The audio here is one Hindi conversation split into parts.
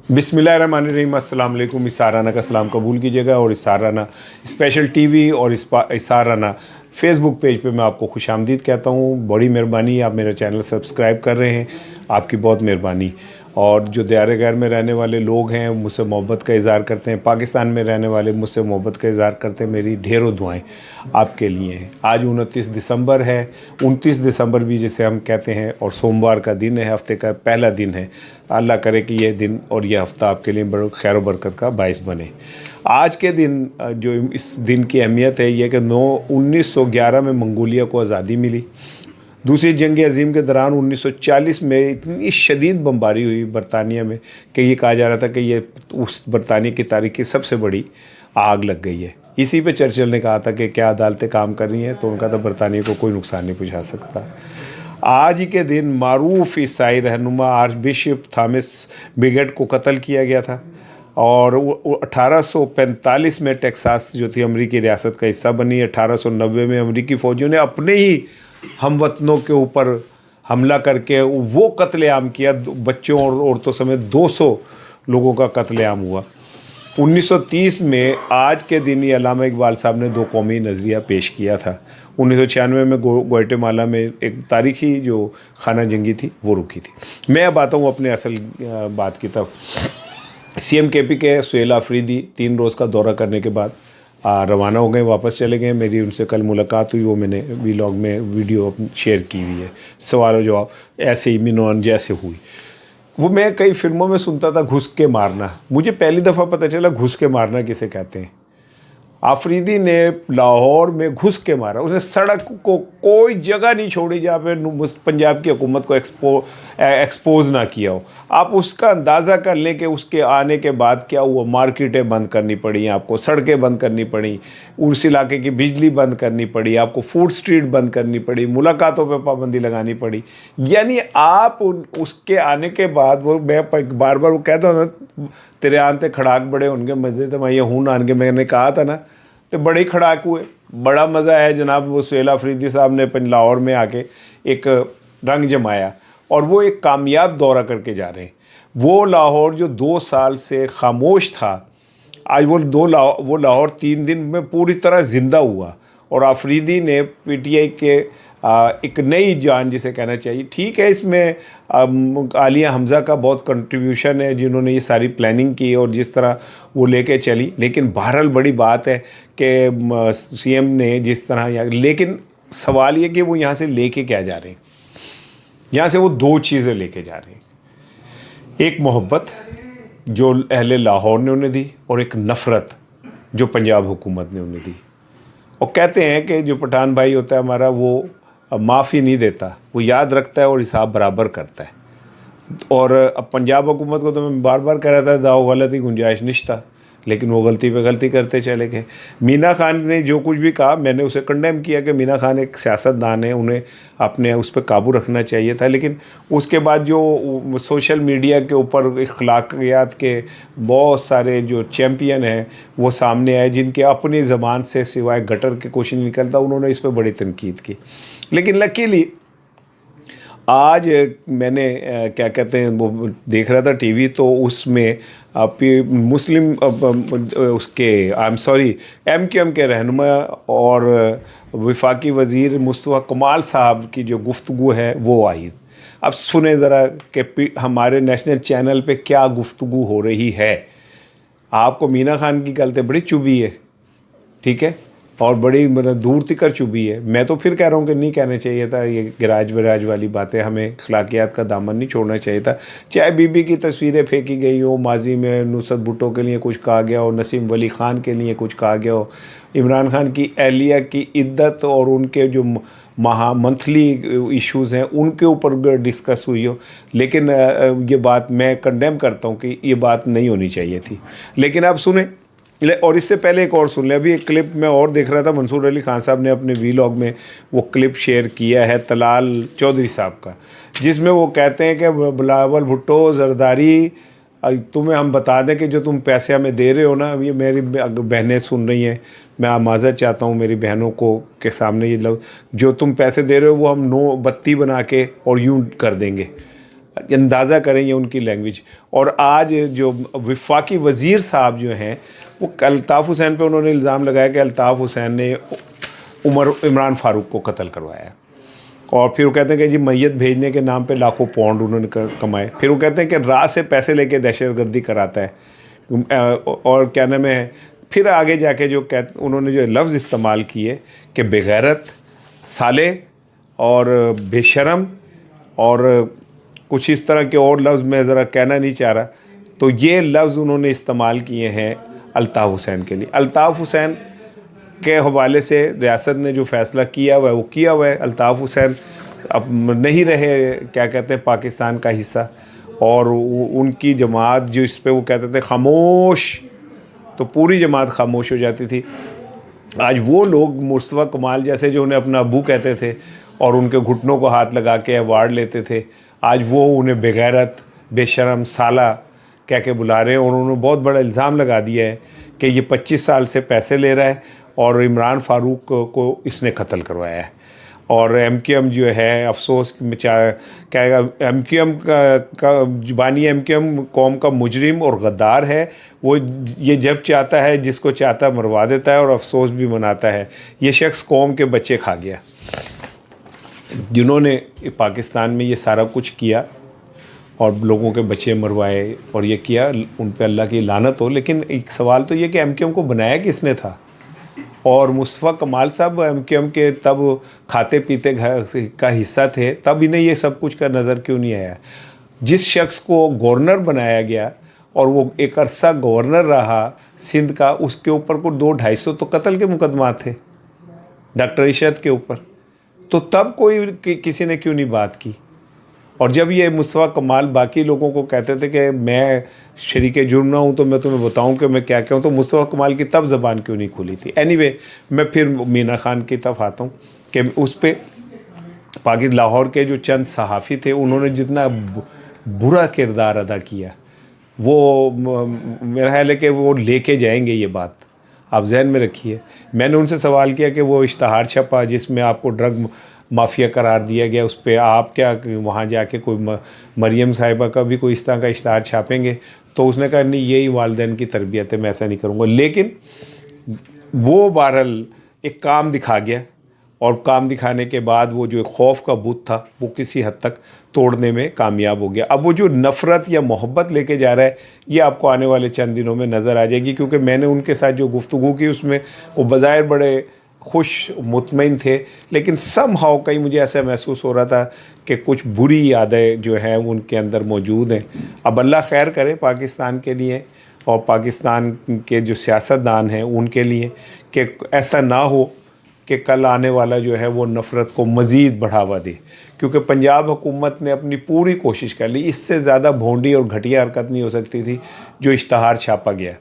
बिस्मिल्लाहिर्रहमानिर्रहीम, अस्सलाम वालेकुम। इसाराना का सलाम कबूल कीजिएगा और इसाराना स्पेशल टीवी और इसाराना फेसबुक पेज पे मैं आपको खुशामदीद कहता हूँ। बड़ी मेहरबानी, आप मेरा चैनल सब्सक्राइब कर रहे हैं, आपकी बहुत मेहरबानी। और जो दियारे गैर में रहने वाले लोग हैं मुझसे मोहब्बत का इज़हार करते हैं, पाकिस्तान में रहने वाले मुझसे मोहब्बत का इज़हार करते हैं, मेरी ढेरों दुआएं आपके लिए हैं। आज 29 दिसंबर है, 29 दिसंबर भी जिसे हम कहते हैं, और सोमवार का दिन है, हफ्ते का पहला दिन है। अल्लाह करे कि यह दिन और यह हफ़्ता आपके लिए बड़े खैर व बरकत का बाइस बने। आज के दिन जो इस दिन की अहमियत है यह कि 1911 में मंगोलिया को आज़ादी मिली। दूसरी जंग अज़ीम के दौरान 1940 में इतनी शदीद बमबारी हुई बरतानिया में कि ये कहा जा रहा था कि ये उस बरतानिया की तारीख की सबसे बड़ी आग लग गई है। इसी पे चर्चिल ने कहा था कि क्या अदालतें काम कर रही हैं, तो उनका तो बरतानिया को कोई नुकसान नहीं पहुँचा सकता। आज ही के दिन मारूफ ईसाई रहनुमा आर्च बिशप थॉमस बिगेट को कत्ल किया गया था और 1845 में टेक्सास जो थी अमेरिकी रियासत का हिस्सा बनी। 1890 में अमेरिकी फ़ौजियों ने अपने ही हमवतनों के ऊपर हमला करके वो कत्लेआम किया, बच्चों और औरतों समेत 200 लोगों का कत्लेआम हुआ। 1930 में आज के दिन ही अल्लामा इकबाल साहब ने दो कौमी नज़रिया पेश किया था। 1996 में ग्वाटेमाला में एक तारीखी जो खाना जंगी थी वो रुकी थी। मैं अब आता हूँ अपने असल बात की तरफ। CMKP के सुहेल आफरीदी 3 रोज़ का दौरा करने के बाद रवाना हो गए, वापस चले गए। मेरी उनसे कल मुलाकात हुई, वो मैंने वीलॉग में वीडियो शेयर की हुई है। सवाल और जवाब ऐसे ही मिनोन जैसे हुई। वो मैं कई फिल्मों में सुनता था घुस के मारना, मुझे पहली दफ़ा पता चला घुस के मारना किसे कहते हैं। आफरीदी ने लाहौर में घुस के मारा, उसने सड़क को कोई जगह नहीं छोड़ी जहाँ पे पंजाब की हुकूमत को एक्सपोज ना किया हो। आप उसका अंदाज़ा कर लें कि उसके आने के बाद क्या हुआ। मार्केटें बंद करनी पड़ी आपको, सड़कें बंद करनी पड़ी, उस इलाके की बिजली बंद करनी पड़ी आपको, फूड स्ट्रीट बंद करनी पड़ी, मुलाकातों पर पाबंदी लगानी पड़ी। यानी आप उसके आने के बाद, वो मैं बार बार वो कहता हूँ ना, तेरे आनते खड़ाक बड़े होंगे मज़े तो मैं ये हूँ आन के, मैंने कहा था ना, तो बड़े ही खड़ाक हुए। बड़ा मज़ा है जनाब। वो सुहेल आफरीदी साहब ने लाहौर में आके एक रंग जमाया और वो एक कामयाब दौरा करके जा रहे हैं। वो लाहौर जो 2 साल से खामोश था, आज वो लाहौर 3 दिन में पूरी तरह ज़िंदा हुआ। और आफरीदी ने PTI के एक नई जान जिसे कहना चाहिए, ठीक है, इसमें आलिया हमज़ा का बहुत कंट्रीब्यूशन है जिन्होंने ये सारी प्लानिंग की और जिस तरह वो लेके चली। लेकिन बहरहाल बड़ी बात है कि CM ने जिस तरह लेकिन सवाल ये कि वो यहाँ से लेके क्या जा रहे हैं। यहाँ से वो 2 चीज़ें लेके जा रहे हैं, एक मोहब्बत जो अहले लाहौर ने उन्हें दी और एक नफ़रत जो पंजाब हुकूमत ने उन्हें दी। और कहते हैं कि जो पठान भाई होता है हमारा, वो माफ़ी नहीं देता, वो याद रखता है और हिसाब बराबर करता है। और अब पंजाब हुकूमत को तो मैं बार बार कह रहा था दाव गलत ही गुंजाइश निश्ता, लेकिन वो गलती पे गलती करते चले गए। मीना खान ने जो कुछ भी कहा मैंने उसे कंडेम किया कि मीना खान एक सियासतदान है, उन्हें अपने उस पर काबू रखना चाहिए था। लेकिन उसके बाद जो सोशल मीडिया के ऊपर अखलाकियात के बहुत सारे जो चैम्पियन हैं वो सामने आए, जिनके अपनी ज़बान से सिवाय गटर के कुछ नहीं निकलता, उन्होंने इस पर बड़ी तनकीद की। लेकिन लकीली आज मैंने क्या कहते हैं वो देख रहा था टीवी, तो उसमें मुस्लिम उसके MQM के रहनुमा और वफाकी वज़ीर मुस्तफ़ा कमाल साहब की जो गुफ्तगू है वो आई। अब सुने ज़रा कि हमारे नेशनल चैनल पे क्या गुफ्तगू हो रही है। आपको मीना खान की गलती बड़ी चुभी है, ठीक है, और बड़ी मतलब दूर तिकर चुभी है। मैं तो फिर कह रहा हूँ कि नहीं कहना चाहिए था ये गिराज विराज वाली बातें, हमें अखलाकियात का दामन नहीं छोड़ना चाहिए था। चाहे बीबी की तस्वीरें फेंकी गई हो, माजी में नुसरत भुट्टो के लिए कुछ कहा गया हो, नसीम वली ख़ान के लिए कुछ कहा गया हो, इमरान खान की अहलिया की इद्दत और उनके जो मंथली इश्यूज़ हैं उनके ऊपर डिस्कस हुई हो, लेकिन ये बात मैं कंडेम करता हूँ कि ये बात नहीं होनी चाहिए थी। लेकिन आप सुने, और इससे पहले एक और सुन लें। अभी एक क्लिप में और देख रहा था, मंसूर अली खान साहब ने अपने वीलॉग में वो क्लिप शेयर किया है तलाल चौधरी साहब का, जिसमें वो कहते हैं कि बिलावल भुट्टो जरदारी, तुम्हें हम बता दें कि जो तुम पैसे हमें दे रहे हो ना, ये मेरी बहनें सुन रही हैं, मैं माज़रत चाहता हूँ मेरी बहनों को के सामने, ये जो तुम पैसे दे रहे हो वो हम 9 बत्ती बना के और यूँ कर देंगे। अंदाज़ा करें ये उनकी लैंग्वेज। और आज जो वफाकी वज़ीर साहब जो हैं वो अल्ताफ़ हुसैन पे उन्होंने इल्ज़ाम लगाया कि अल्ताफ़ हुसैन ने इमरान फ़ारूक को कत्ल करवाया। और फिर वो कहते हैं कि जी मैयत भेजने के नाम पे लाखों पाउंड उन्होंने कमाए। फिर वो कहते हैं कि रात से पैसे लेके दहशतगर्दी कराता है। और क्या नाम है, फिर आगे जाके जो उन्होंने जो लफ्ज़ इस्तेमाल किए कि बेगैरत, साले और बेशरम और कुछ इस तरह के और लफ्ज़ मैं ज़रा कहना नहीं चाह रहा, तो ये लफ्ज़ उन्होंने इस्तेमाल किए हैं अल्ताफ़ हुसैन के लिए। अल्ताफ़ हुसैन के हवाले से रियासत ने जो फ़ैसला किया हुआ है वो किया हुआ है। अल्ताफ़ हुसैन अब नहीं रहे क्या कहते हैं पाकिस्तान का हिस्सा, और उनकी जमात जो इस पे वो कहते थे खामोश, तो पूरी जमात खामोश हो जाती थी। आज वो लोग मुस्तफ़ा कमाल जैसे जो उन्हें अपना अबू कहते थे और उनके घुटनों को हाथ लगा के अवार्ड लेते थे, आज वो उन्हें बेगैरत, बेशरम, साला कह के बुला रहे हैं। और उन्होंने बहुत बड़ा इल्ज़ाम लगा दिया है कि ये 25 साल से पैसे ले रहा है और इमरान फ़ारूक को इसने कत्ल करवाया है। और MQM जो है अफसोस कहेगा MQM का जुबानी MQM कौम का मुजरिम और गद्दार है। वो ये जब चाहता है जिसको चाहता मरवा देता है और अफसोस भी मनाता है। ये शख्स कौम के बच्चे खा गया। जिन्होंने पाकिस्तान में ये सारा कुछ किया और लोगों के बच्चे मरवाए और ये किया, उन पे अल्लाह की लानत हो। लेकिन एक सवाल तो ये कि MQM को बनाया किसने था? और मुस्तफ़ा कमाल साहब MQM के तब खाते पीते घर का हिस्सा थे, तब इन्हें ये सब कुछ का नज़र क्यों नहीं आया? जिस शख्स को गवर्नर बनाया गया और वो एक अरसा गवर्नर रहा सिंध का, उसके ऊपर को 200-250 तो कत्ल के मुकदमा थे डॉक्टर इशरत के ऊपर। तो तब कोई किसी ने क्यों नहीं बात की? और जब ये मुस्तफ़ा कमाल बाकी लोगों को कहते थे कि मैं शरीके जुर्म ना हूँ तो मैं तुम्हें बताऊँ कि मैं क्या कहूँ, तो मुस्तफ़ा कमाल की तब ज़बान क्यों नहीं खुली थी? एनीवे, मैं फिर मीना खान की तरफ आता हूँ कि उस पर लाहौर के जो चंद सहाफ़ी थे उन्होंने जितना बुरा किरदार अदा किया, वो मेरा ख्याल है कि वो लेके जाएंगे ये बात, आप जहन में रखिए। मैंने उनसे सवाल किया कि वो इश्तहार छपा जिसमें आपको ड्रग माफिया करार दिया गया, उस पर आप क्या वहाँ जाके कोई मरियम साहिबा का भी कोई इस तरह का इश्तहार छापेंगे? तो उसने कहा नहीं, यही वालिदैन की तरबियत है, मैं ऐसा नहीं करूँगा। लेकिन वो बहरहाल एक काम दिखा गया, और काम दिखाने के बाद वो जो खौफ का बुत था वो किसी हद तक तोड़ने में कामयाब हो गया। अब वो जो नफ़रत या मोहब्बत लेके जा रहा है ये आपको आने वाले चंद दिनों में नज़र आ जाएगी, क्योंकि मैंने उनके साथ जो गुफ्तगू की उसमें वो बज़ाहिर बड़े खुश मुतमईन थे, लेकिन समहाउ कहीं मुझे ऐसा महसूस हो रहा था कि कुछ बुरी यादें जो हैं उनके अंदर मौजूद हैं। अब अल्लाह खैर करे पाकिस्तान के लिए और पाकिस्तान के जो सियासतदान हैं उनके लिए, कि ऐसा ना हो कि कल आने वाला जो है वो नफ़रत को मज़ीद बढ़ावा दे। क्योंकि पंजाब हुकूमत ने अपनी पूरी कोशिश कर ली, इससे ज़्यादा भोंडी और घटिया हरकत नहीं हो सकती थी जो इश्तहार छापा गया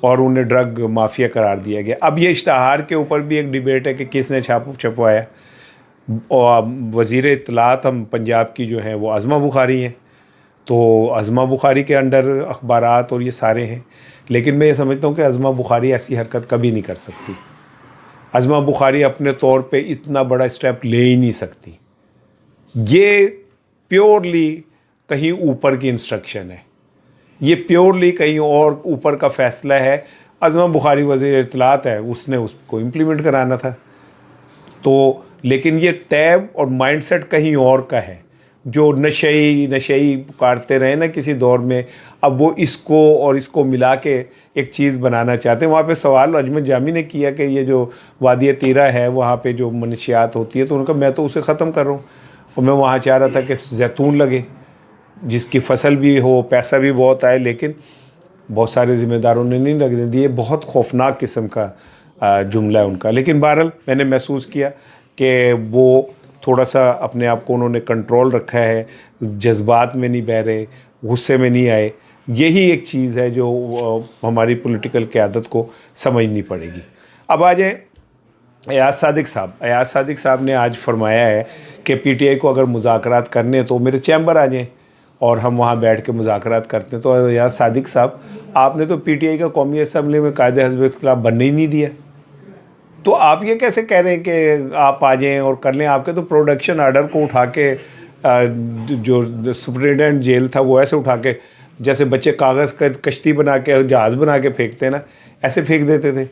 और उन्हें ड्रग माफिया करार दिया गया। अब ये इश्तहार के ऊपर भी एक डिबेट है कि किसने छपवाया। और वज़ीर इत्तलात हम पंजाब की जो है वो अज़मा बुखारी हैं, तो अज़मा बुखारी के अंडर अखबारात और ये सारे हैं। लेकिन मैं ये समझता हूँ कि अज़मा बुखारी ऐसी हरकत कभी नहीं कर सकती। अज़मा बुखारी अपने तौर पे इतना बड़ा स्टेप ले ही नहीं सकती। ये प्योरली कहीं ऊपर की इंस्ट्रक्शन है, ये प्योरली कहीं और ऊपर का फ़ैसला है। अज़मा बुखारी वज़ीर इत्तलात है, उसने उसको इम्प्लीमेंट कराना था। तो लेकिन ये तैब और माइंडसेट कहीं और का है, जो नशई पुकारते रहे ना किसी दौर में, अब वो इसको और इसको मिला के एक चीज़ बनाना चाहते हैं। वहाँ पे सवाल अजमत जामी ने किया कि ये जो वादी तीरा है वहाँ पे जो मनशियात होती है, तो उनका मैं तो उसे ख़त्म कर रहा हूँ, और मैं वहाँ चाह रहा था कि जैतून लगे जिसकी फसल भी हो, पैसा भी बहुत आए, लेकिन बहुत सारे ज़िम्मेदारों ने नहीं लगने दिए। बहुत खौफनाक किस्म का जुमला है उनका। लेकिन बहरहाल मैंने महसूस किया कि वो थोड़ा सा अपने आप को उन्होंने कंट्रोल रखा है, जज्बात में नहीं बह रहे, गुस्से में नहीं आए। यही एक चीज़ है जो हमारी पॉलिटिकल क़यादत को समझनी पड़ेगी। अब आ जाए अयाज सादिक साहब ने आज फरमाया है कि PTI को अगर मुज़ाकरात करने तो मेरे चैम्बर आ जाएँ और हम वहाँ बैठ के मुज़ाकरात करते हैं। तो अयाज सादिक साहब, आपने तो PTI का कौमी असम्बली में कायदे हिज़्ब इख्तिलाफ बनने ही नहीं दिया, तो आप ये कैसे कह रहे हैं कि आप आ जाएं और कर लें? आपके तो प्रोडक्शन आर्डर को उठा के जो सुपरिटेंडेंट जेल था वो ऐसे उठा के, जैसे बच्चे कागज़ का कश्ती बना के जहाज़ बना के फेंकते हैं ना, ऐसे फेंक देते थे।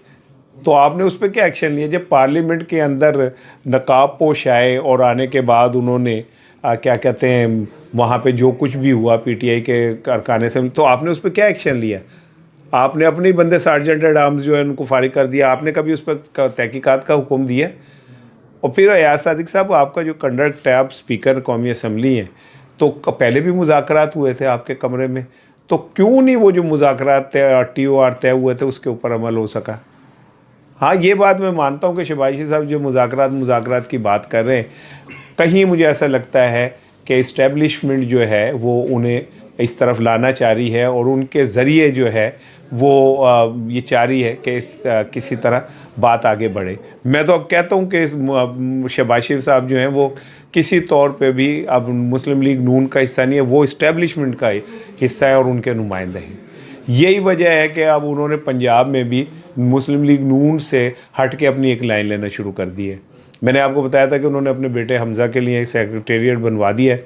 तो आपने उस पर क्या एक्शन लिया? जब पार्लियामेंट के अंदर नकाब पोश आए और आने के बाद उन्होंने क्या कहते हैं, वहाँ पे जो कुछ भी हुआ पीटीआई के कारखाने से, तो आपने उस पर क्या एक्शन लिया? आपने अपने ही बंदे सार्जेंट एट आर्म्स जो है उनको फारिग कर दिया। आपने कभी उस पर तहकीकात का हुक्म दिया? और फिर अयाज सादिक साहब, आपका जो कंडक्ट है, आप स्पीकर कौमी असम्बली हैं, तो पहले भी मुज़ाकरात हुए थे आपके कमरे में, तो क्यों नहीं वो जो मुज़ाकरात TOR तय हुए थे उसके ऊपर अमल हो सका? हाँ, ये बात मैं मानता हूँ कि शहबाज साहब जो मुज़ाकरात की बात कर रहे हैं, कहीं मुझे ऐसा लगता है कि इस्टेब्लिशमेंट जो है वो उन्हें इस तरफ लाना चाह रही है और उनके ज़रिए जो है वो ये चाह रही है कि किसी तरह बात आगे बढ़े। मैं तो अब कहता हूँ कि शहबाज शरीफ साहब जो हैं वो किसी तौर पे भी अब मुस्लिम लीग नून का हिस्सा नहीं है, वो इस्टेब्लिशमेंट का हिस्सा है और उनके नुमाइंदे हैं। यही वजह है कि अब उन्होंने पंजाब में भी मुस्लिम लीग नून से हट के अपनी एक लाइन लेना शुरू कर दी है। मैंने आपको बताया था कि उन्होंने अपने बेटे हमज़ा के लिए एक सेक्रेटेरिएट बनवा दिया है,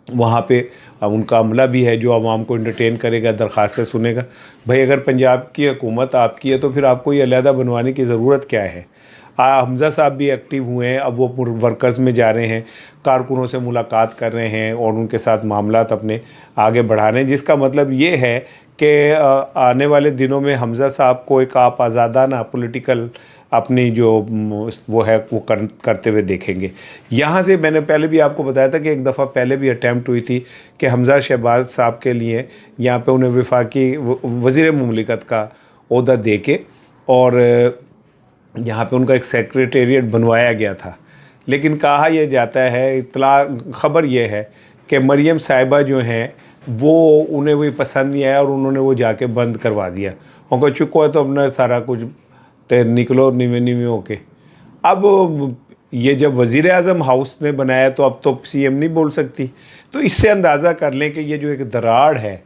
वहाँ पे उनका अमला भी है जो आवाम को इंटरटेन करेगा, दरख्वास्तें सुनेगा। भाई अगर पंजाब की हुकूमत आपकी है तो फिर आपको ये अलहदा बनवाने की ज़रूरत क्या है? हमज़ा साहब भी एक्टिव हुए हैं, अब वो वर्कर्स में जा रहे हैं, कारकुनों से मुलाकात कर रहे हैं और उनके साथ मामलात अपने आगे बढ़ा रहे हैं, जिसका मतलब ये है कि आने वाले दिनों में हमज़ा साहब को एक आप आज़ादाना पॉलिटिकल अपनी जो वो है वो करते हुए देखेंगे। यहाँ से मैंने पहले भी आपको बताया था कि एक दफ़ा पहले भी अटैम्प्ट हुई थी कि हमज़ा शहबाज साहब के लिए यहाँ पे उन्हें वफाकी वज़ीर मुमलिकत का ओहदा दे के और यहाँ पे उनका एक सेक्रेटेरिएट बनवाया गया था। लेकिन कहा यह जाता है, इतला ख़बर यह है कि मरियम साहिबा जो हैं वो उन्हें वही पसंद नहीं आया और उन्होंने वो जाके बंद करवा दिया। उनको चुको है तो अपना सारा कुछ ते निकलो नीवे नीवे होके। अब ये जब वज़ीर आज़म हाउस ने बनाया तो अब तो CM नहीं बोल सकती। तो इससे अंदाज़ा कर लें कि ये जो एक दरार है,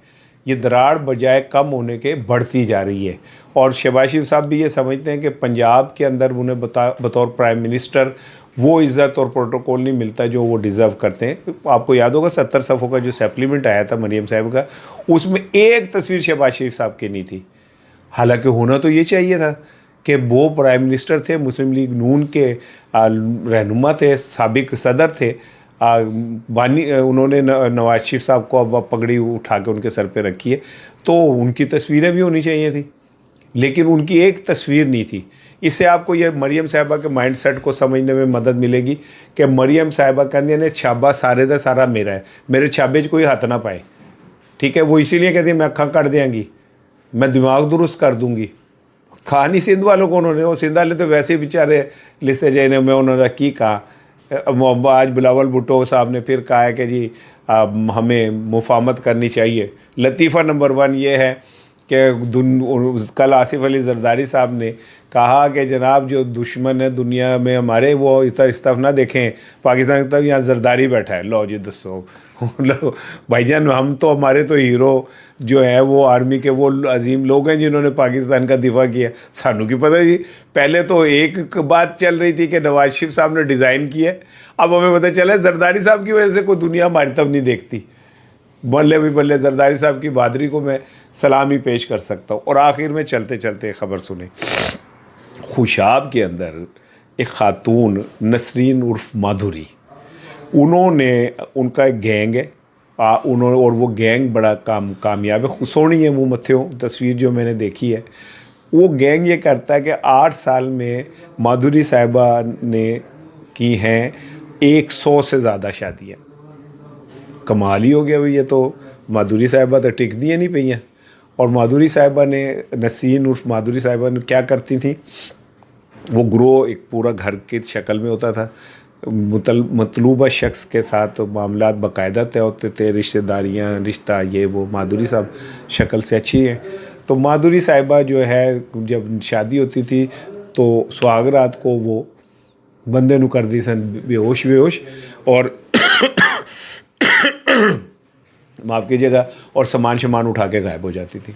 ये दरार बजाय कम होने के बढ़ती जा रही है। और शहबाज शरीफ साहब भी ये समझते हैं कि पंजाब के अंदर उन्हें बतौर प्राइम मिनिस्टर वो इज़्ज़त और प्रोटोकॉल नहीं मिलता जो वो डिज़र्व करते हैं। आपको याद होगा 70 सफ़ों का जो सप्लीमेंट आया था मरियम साहब का, उसमें एक तस्वीर शहबाज शरीफ साहब की नहीं थी। हालांकि होना तो ये चाहिए था कि वो प्राइम मिनिस्टर थे, मुस्लिम लीग नून के रहनुमा थे, साबिक सदर थे, उन्होंने नवाज शरीफ साहब को अब पगड़ी उठा के उनके सर पे रखी है, तो उनकी तस्वीरें भी होनी चाहिए थी, लेकिन उनकी एक तस्वीर नहीं थी। इससे आपको ये मरियम साहिबा के माइंडसेट को समझने में मदद मिलेगी कि मरियम साहिबा कहती ने छाबा सारे का सारा मेरा है, मेरे छाबे 'च कोई हाथ ना पाए। ठीक है, वो इसीलिए कहती है मैं अखा कट देंगी, मैं दिमाग दुरुस्त कर दूँगी। खा नहीं सिंध वालों को उन्होंने, वो सिंध वाले तो वैसे ही बेचारे लिस्ते जाने में उन्होंने की कहा। आज बिलावल भुट्टो साहब ने फिर कहा है कि जी हमें मुफाहमत करनी चाहिए। लतीफ़ा नंबर 1 ये है कि कल आसिफ अली जरदारी साहब ने कहा कि जनाब जो दुश्मन है दुनिया में हमारे वो इस तरफ ना देखें, पाकिस्तान की तरफ यहाँ जरदारी बैठा है। लो जी दसो लो भाईजान, हम तो हमारे तो हीरो जो है वो आर्मी के वो अजीम लोग हैं जिन्होंने पाकिस्तान का दिफा किया। सानू की पता जी, पहले तो एक बात चल रही थी कि नवाज शरीफ साहब ने डिज़ाइन किया, अब हमें पता चला जरदारी साहब की वजह से कोई दुनिया हमारी तरफ नहीं देखती। बल्ले भी बल्ले, जरदारी साहब की बहादुरी को मैं सलामी पेश कर सकता हूँ। और आखिर में चलते चलते खबर सुने, खुशाब के अंदर एक खातून नसरीन उर्फ माधुरी, उन्होंने उनका एक गैंग है उन्होंने, और वो गैंग बड़ा कामयाब है। सोनी है मुँह मत्थों तस्वीर जो मैंने देखी है, वो गैंग ये करता है कि 8 साल में माधुरी साहिबा ने की हैं 100 से ज़्यादा शादियाँ। कमाल ही हो गया भाई, ये तो माधुरी साहिबा तो टिक दिए नहीं पईयाँ। और माधुरी साहिबा ने, नसीन उर्फ माधुरी साहिबा ने क्या करती थी, वो ग्रो एक पूरा घर की शक्ल में होता था, मतलूबा शख्स के साथ मामलात बाकायदा तय होते थे, रिश्तेदारियाँ, रिश्ता ये वो। माधुरी साहब शक्ल से अच्छी है, तो माधुरी साहिबा जो है जब शादी होती थी तो सुहागरात को वो बंदे नु कर दी सन बेहोश और माफ़ कीजिएगा, और सामान उठा के गायब हो जाती थी।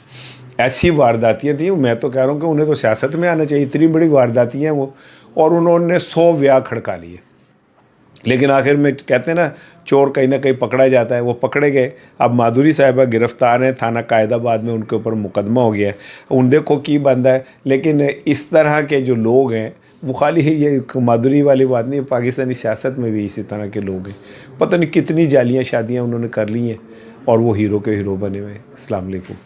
ऐसी वारदातियाँ थी। मैं तो कह रहा हूँ कि उन्हें तो सियासत में आना चाहिए, इतनी बड़ी वारदातियाँ वो। और उन्होंने 100 ब्याह खड़का लिए, लेकिन आखिर में कहते हैं ना, चोर कहीं ना कहीं पकड़ा जाता है, वो पकड़े गए। अब माधुरी साहिबा गिरफ्तार हैं, थाना कायदाबाद में उनके ऊपर मुकदमा हो गया है, उन देखो की बंदा है। लेकिन इस तरह के जो लोग हैं, वो खाली ये माधुरी वाली बात नहीं है, पाकिस्तानी सियासत में भी इसी तरह के लोग हैं। पता नहीं कितनी जालियाँ शादियाँ उन्होंने कर ली हैं और वो हीरो के हीरो बने हुए हैं। अस्सलाम वालेकुम।